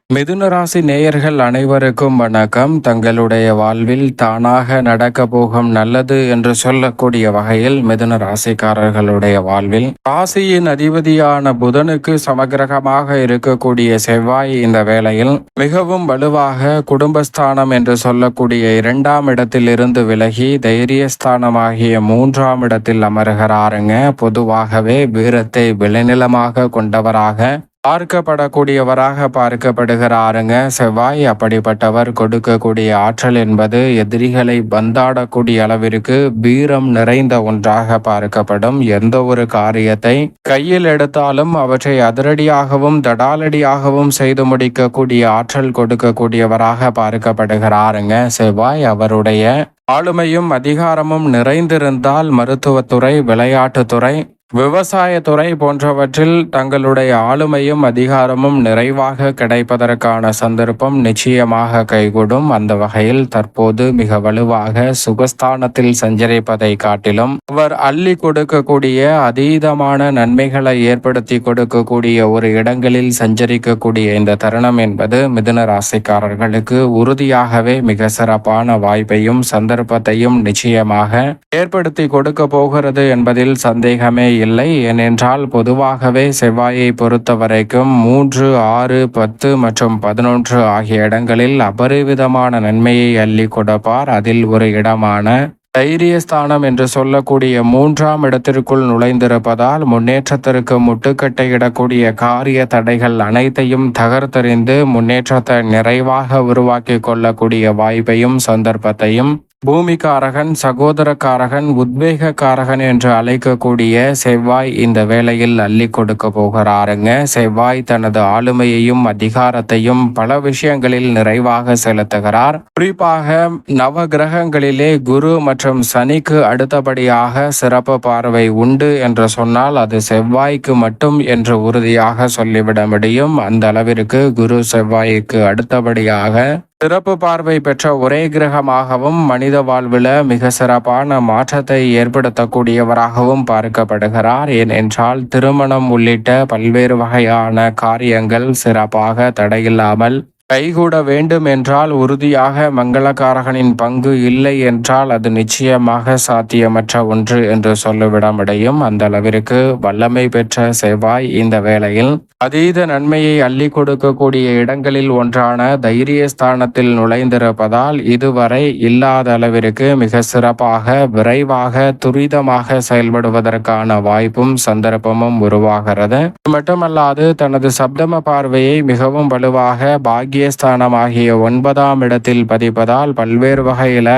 மிதுன ராசி நேயர்கள் அனைவருக்கும் வணக்கம். தங்களுடைய வாழ்வில் தானாக நடக்க போகும் நல்லது என்று சொல்லக்கூடிய வகையில் மிதுன ராசிக்காரர்களுடைய வாழ்வில் ராசியின் அதிபதியான புதனுக்கு சமகிரகமாக இருக்கக்கூடிய செவ்வாய் இந்த வேளையில் மிகவும் வலுவாக குடும்பஸ்தானம் என்று சொல்லக்கூடிய 2ஆம் இடத்தில் இருந்து விலகி தைரியஸ்தானமாகிய 3ஆம் இடத்தில் அமர்கிறாருங்க. பொதுவாகவே வீரத்தை விளைநிலமாக கொண்டவராக பார்க்கப்படக்கூடியவராக பார்க்கப்படுகிறாருங்க செவ்வாய். அப்படிப்பட்டவர் கொடுக்கக்கூடிய ஆற்றல் என்பது எதிரிகளை பந்தாடக்கூடிய அளவிற்கு வீரம் நிறைந்த ஒன்றாக பார்க்கப்படும். எந்த ஒரு காரியத்தை கையில் எடுத்தாலும் அவற்றை அதிரடியாகவும் தடாலடியாகவும் செய்து முடிக்கக்கூடிய ஆற்றல் கொடுக்கக்கூடியவராக பார்க்கப்படுகிறாருங்க செவ்வாய். அவருடைய ஆளுமையும் அதிகாரமும் நிறைந்திருந்தால் மருத்துவத்துறை, விளையாட்டுத்துறை, விவசாயத்துறை போன்றவற்றில் தங்களுடைய ஆளுமையும் அதிகாரமும் நிறைவாக கிடைப்பதற்கான சந்தர்ப்பம் நிச்சயமாக கைகூடும். அந்த வகையில் தற்போது மிக வலுவாக சுகஸ்தானத்தில் சஞ்சரிப்பதை காட்டிலும் அவர் அள்ளி கொடுக்கக்கூடிய அதீதமான நன்மைகளை ஏற்படுத்தி கொடுக்கக்கூடிய ஒரு இடங்களில் சஞ்சரிக்கக்கூடிய இந்த தருணம் என்பது மிதுன ராசிக்காரர்களுக்கு உறுதியாகவே மிக சிறப்பான வாய்ப்பையும் சந்தர்ப்பத்தையும் நிச்சயமாக ஏற்படுத்தி கொடுக்க போகிறது என்பதில் சந்தேகமே இல்லை. ஏனென்றால் பொதுவாகவே செவ்வாயை பொறுத்த வரைக்கும் 3, 6, 10 மற்றும் 11 ஆகிய இடங்களில் அபரிவிதமான நன்மையை அள்ளி கொடுப்பார். அதில் ஒரு இடமான தைரியஸ்தானம் என்று சொல்லக்கூடிய 3ஆம் இடத்திற்குள் நுழைந்திருப்பதால் முன்னேற்றத்திற்கு முட்டுக்கட்டையிடக்கூடிய காரிய தடைகள் அனைத்தையும் தகர்த்தெறிந்து முன்னேற்றத்தை நிறைவாக உருவாக்கி கொள்ளக்கூடிய வாய்ப்பையும் சந்தர்ப்பத்தையும் பூமிக்காரகன், சகோதரக்காரகன், உத்வேகக்காரகன் என்று அழைக்கக்கூடிய செவ்வாய் இந்த வேளையில் அள்ளி கொடுக்க போகிறாருங்க. செவ்வாய் தனது ஆளுமையையும் அதிகாரத்தையும் பல விஷயங்களில் நிறைவாக செலுத்துகிறார். குறிப்பாக நவ கிரகங்களிலே குரு மற்றும் சனிக்கு அடுத்தபடியாக சிறப்பு பார்வை உண்டு என்று சொன்னால் அது செவ்வாய்க்கு மட்டும் என்று உறுதியாக சொல்லிவிட முடியும். அந்த அளவிற்கு குரு செவ்வாய்க்கு அடுத்தபடியாக சிறப்பு பார்வை பெற்ற ஒரே கிரகமாகவும் மனித வாழ்வில் மிக சிறப்பான மாற்றத்தை ஏற்படுத்தக்கூடியவராகவும் பார்க்கப்படுகிறார். ஏனென்றால் திருமணம் உள்ளிட்ட பல்வேறு வகையான காரியங்கள் சிறப்பாக தடையில்லாமல் கைகூட வேண்டும் என்றால் உறுதியாக மங்களகாரகனின் பங்கு இல்லை என்றால் அது நிச்சயமாக சாத்தியமற்ற ஒன்று என்று சொல்லிவிட முடியும். அந்த அளவிற்கு வல்லமை பெற்ற செவ்வாய் இந்த வேளையில் அதீத நன்மையை அள்ளி கொடுக்கக்கூடிய இடங்களில் ஒன்றான தைரியஸ்தானத்தில் நுழைந்திருப்பதால் இதுவரை இல்லாத அளவிற்கு மிக சிறப்பாக விரைவாக துரிதமாக செயல்படுவதற்கான வாய்ப்பும் சந்தர்ப்பமும் உருவாகிறது. மட்டுமல்லாது தனது சப்தம பார்வையை மிகவும் வலுவாக பாக்கியஸ்தானமாகிய 9ஆம் இடத்தில் பதிப்பதால் பல்வேறு வகையில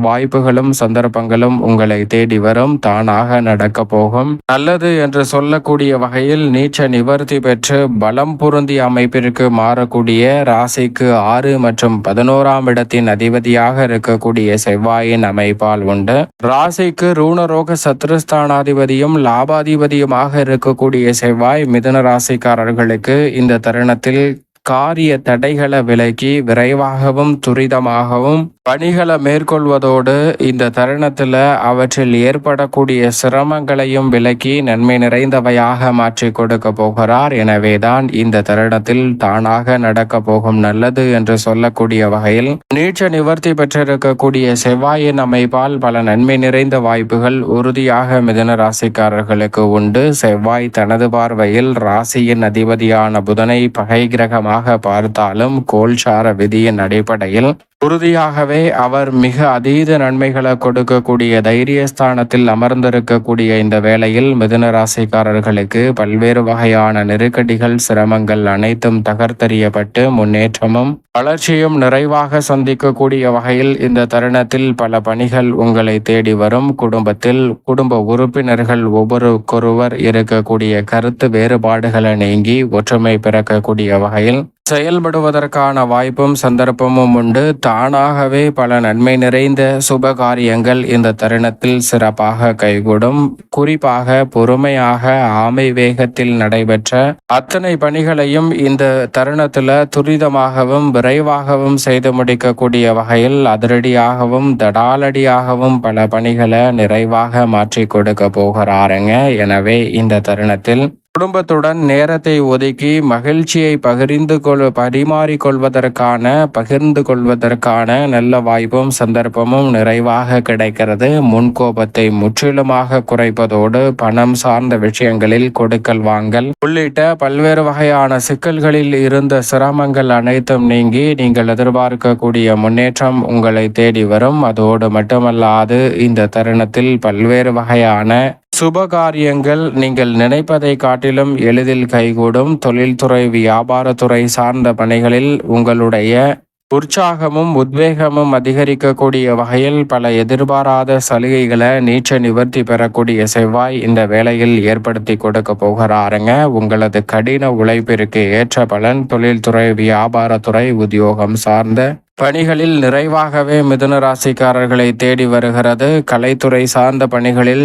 வாய்ப்புகளும் சந்தர்ப்பங்களும் உங்களை தேடி வரும். தானாக நடக்க போகும் நல்லது என்று சொல்லக்கூடிய வகையில் நீச்ச நிவர்த்தி பெற்று பலம் பொருந்திய அமைப்பிற்கு மாறக்கூடிய ராசிக்கு 6 மற்றும் 11ஆம் இடத்தின் அதிபதியாக இருக்கக்கூடிய செவ்வாயின் அமைப்பால் உண்டு. ராசிக்கு ரூணரோக சத்ருஸ்தானாதிபதியும் லாபாதிபதியுமாக இருக்கக்கூடிய செவ்வாய் மிதுன ராசிக்காரர்களுக்கு இந்த தருணத்தில் காரிய தடைகளை விலக்கி விரைவாகவும் துரிதமாகவும் பணிகளை மேற்கொள்வதோடு இந்த தருணத்தில் அவற்றில் ஏற்படக்கூடிய சிரமங்களையும் விலக்கி நன்மை நிறைந்தவையாக மாற்றி கொடுக்க போகிறார். எனவேதான் இந்த தருணத்தில் தானாக நடக்க போகும் நல்லது என்று சொல்லக்கூடிய வகையில் நீச்ச நிவர்த்தி பெற்றிருக்கக்கூடிய செவ்வாயின் அமைப்பால் பல நன்மை நிறைந்த வாய்ப்புகள் உறுதியாக மிதுன ராசிக்காரர்களுக்கு உண்டு. செவ்வாய் தனது பார்வையில் ராசியின் அதிபதியான புதனை பகை கிரகமாக பார்த்தாலும் கோல்சார விதியின் அடிப்படையில் உறுதியாகவே அவர் மிக அதீத நன்மைகளை கொடுக்கக்கூடிய தைரியஸ்தானத்தில் அமர்ந்திருக்கக்கூடிய இந்த வேளையில் மிதுன ராசிக்காரர்களுக்கு பல்வேறு வகையான நெருக்கடிகள், சிரமங்கள் அனைத்தும் தகர்த்தெறியப்பட்டு முன்னேற்றமும் வளர்ச்சியும் நிறைவாக சந்திக்கக்கூடிய வகையில் இந்த தருணத்தில் பல பணிகள் உங்களை தேடி வரும். குடும்பத்தில் குடும்ப உறுப்பினர்கள் ஒவ்வொருக்கொருவர் இருக்கக்கூடிய கருத்து வேறுபாடுகளை நீங்கி ஒற்றுமை பிறக்கக்கூடிய வகையில் செயல்படுவதற்கான வாய்ப்பும் சந்தர்ப்பமும் உண்டு. தானாகவே பல நன்மை நிறைந்த சுப காரியங்கள் இந்த தருணத்தில் சிறப்பாக கைகூடும். குறிப்பாக பொறுமையாக ஆமை வேகத்தில் நடைபெற்ற அத்தனை பணிகளையும் இந்த தருணத்தில் துரிதமாகவும் விரைவாகவும் செய்து முடிக்கக்கூடிய வகையில் அதிரடியாகவும் தடாலடியாகவும் பல பணிகளை நிறைவாக மாற்றி கொடுக்க போகிறாருங்க. எனவே இந்த தருணத்தில் குடும்பத்துடன் நேரத்தை ஒதுக்கி மகிழ்ச்சியை பகிர்ந்து கொள்வதற்கான நல்ல வாய்ப்பும் சந்தர்ப்பமும் நிறைவாக கிடைக்கிறது. முன்கோபத்தை முற்றிலுமாக குறைப்பதோடு பணம் சார்ந்த விஷயங்களில் கொடுக்கல் வாங்கல் உள்ளிட்ட பல்வேறு வகையான சிக்கல்களில் இருந்த சிரமங்கள் அனைத்தும் நீங்கி நீங்கள் எதிர்பார்க்கக்கூடிய முன்னேற்றம் உங்களை தேடி வரும். அதோடு மட்டுமல்லாது இந்த தருணத்தில் பல்வேறு வகையான சுபகாரியங்கள் நீங்கள் நினைப்பதை காட்டிலும் எளிதில் கைகூடும். தொழில்துறை வியாபாரத்துறை சார்ந்த பணிகளில் உங்களுடைய உற்சாகமும் உத்வேகமும் அதிகரிக்கக்கூடிய வகையில் பல எதிர்பாராத சலுகைகளை நீச்ச நிவர்த்தி பெறக்கூடிய செவ்வாய் இந்த வேளையில் ஏற்படுத்தி கொடுக்க போகிறாருங்க. உங்களது கடின உழைப்பிற்கு ஏற்ற பலன் தொழில்துறை வியாபாரத்துறை உத்தியோகம் சார்ந்த பணிகளில் நிறைவாகவே மிதுன ராசிக்காரர்களை தேடி வருகிறது. கலைத்துறை சார்ந்த பணிகளில்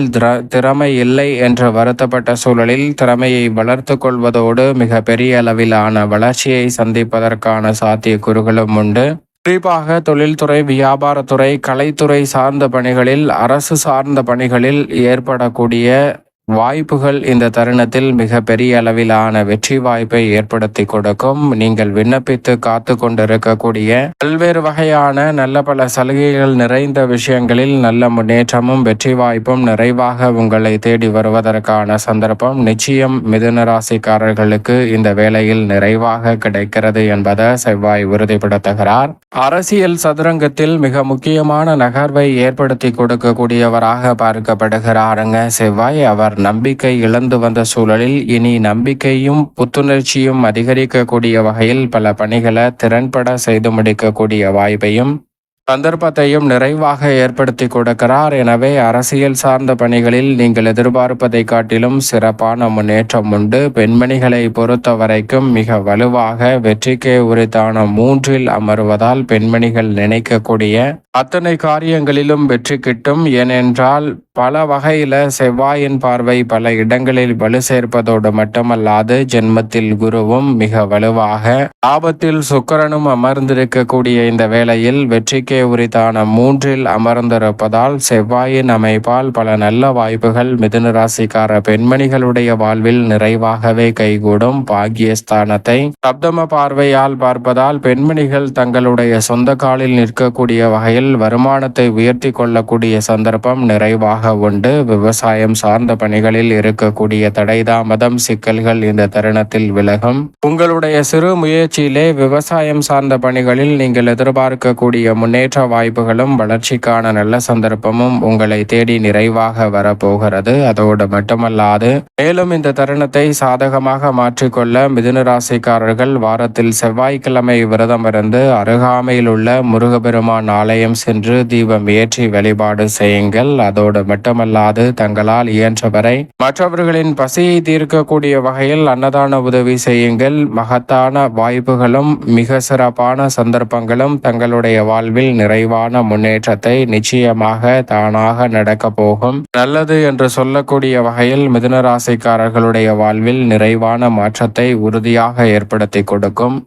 திறமை இல்லை என்று வருத்தப்பட்ட சூழலில் திறமையை வளர்த்து கொள்வதோடு மிக பெரிய அளவிலான வளர்ச்சியை சந்திப்பதற்கான சாத்தியக்கூறுகளும் உண்டு. குறிப்பாக தொழில்துறை வியாபாரத்துறை கலைத்துறை சார்ந்த பணிகளில் அரசு சார்ந்த பணிகளில் ஏற்படக்கூடிய வாய்ப்புகள் இந்த தருணத்தில் மிக பெரிய அளவிலான வெற்றி வாய்ப்பை ஏற்படுத்தி கொடுக்கும். நீங்கள் விண்ணப்பித்து காத்து கொண்டிருக்கக்கூடிய பல்வேறு வகையான நல்ல பல சலுகைகள் நிறைந்த விஷயங்களில் நல்ல முன்னேற்றமும் வெற்றி வாய்ப்பும் நிறைவாக உங்களை தேடி வருவதற்கான சந்தர்ப்பம் நிச்சயம் மிதுன ராசிக்காரர்களுக்கு இந்த வேளையில் நிறைவாக கிடைக்கிறது என்பதை செவ்வாய் உறுதிப்படுத்துகிறார். அரசியல் சதுரங்கத்தில் மிக முக்கியமான நகர்வை ஏற்படுத்தி கொடுக்கக்கூடியவராக பார்க்கப்படுகிறாருங்க செவ்வாய். அவர் நம்பிக்கை இழந்து வந்த சூழலில் இனி நம்பிக்கையும் புத்துணர்ச்சியும் அதிகரிக்கக்கூடிய வகையில் பல பணிகளை திறன்பட செய்து முடிக்கக்கூடிய வாய்ப்பையும் சந்தர்ப்பத்தையும் நிறைவாக ஏற்படுத்தி கொடுக்கிறார். எனவே அரசியல் சார்ந்த பணிகளில் நீங்கள் எதிர்பார்ப்பதை காட்டிலும் சிறப்பான முன்னேற்றம் உண்டு. பெண்மணிகளை பொறுத்த வரைக்கும் மிக வலுவாக வெற்றிக்கே உரித்தான 3 அமர்வதால் பெண்மணிகள் நினைக்கக்கூடிய அத்தனை காரியங்களிலும் வெற்றி கிட்டும். ஏனென்றால் பல வகையில செவ்வாயின் பார்வை பல இடங்களில் வலு சேர்ப்பதோடு மட்டுமல்லாது ஜென்மத்தில் குருவும் மிக வலுவாக ஆபத்தில் சுக்கிரனும் அமர்ந்திருக்கக்கூடிய இந்த வேளையில் வெற்றிக்கே உரித்தான 3 அமர்ந்திருப்பதால் செவ்வாயின் அமைப்பால் பல நல்ல வாய்ப்புகள் மிதுன ராசிக்கார பெண்மணிகளுடைய வாழ்வில் நிறைவாகவே கைகூடும். பாக்கியஸ்தானத்தை சப்தம பார்வையால் பார்ப்பதால் பெண்மணிகள் தங்களுடைய சொந்த காலில் நிற்கக்கூடிய வகையில் வருமானத்தை உயர்த்தி கொள்ளக்கூடிய சந்தர்ப்பம் நிறைவாக உண்டு. விவசாயம் சார்ந்த பணிகளில் இருக்கக்கூடிய தடைதாமதம் சிக்கல்கள் இந்த தருணத்தில் விலகும். உங்களுடைய சிறு முயற்சியிலே விவசாயம் சார்ந்த பணிகளில் நீங்கள் எதிர்பார்க்கக்கூடிய முன்னேற்ற வாய்ப்புகளும் வளர்ச்சிக்கான நல்ல சந்தர்ப்பமும் உங்களை தேடி நிறைவாக வரப்போகிறது. அதோடு மட்டுமல்லாது மேலும் இந்த தருணத்தை சாதகமாக மாற்றிக்கொள்ள மிதுன ராசிக்காரர்கள் வாரத்தில் செவ்வாய்க்கிழமை விரதம் இருந்து அருகாமையில் உள்ள முருகப்பெருமான் ஆலயம் சென்று தீபம் ஏற்றி வழிபாடு செய்யுங்கள். அதோடு மட்டுமல்லாது தங்களால் இயன்றவரை மற்றவர்களின் பசியை தீர்க்கக்கூடிய வகையில் அன்னதான உதவி செய்யுங்கள். மகத்தான வாய்ப்புகளும் மிக சிறப்பான சந்தர்ப்பங்களும் தங்களுடைய வாழ்வில் நிறைவான முன்னேற்றத்தை நிச்சயமாக தானாக நடக்க போகும். நல்லது என்று சொல்லக்கூடிய வகையில் மிதுன ராசிக்காரர்களுடைய வாழ்வில் நிறைவான மாற்றத்தை உறுதியாக ஏற்படுத்தி கொடுக்கும்.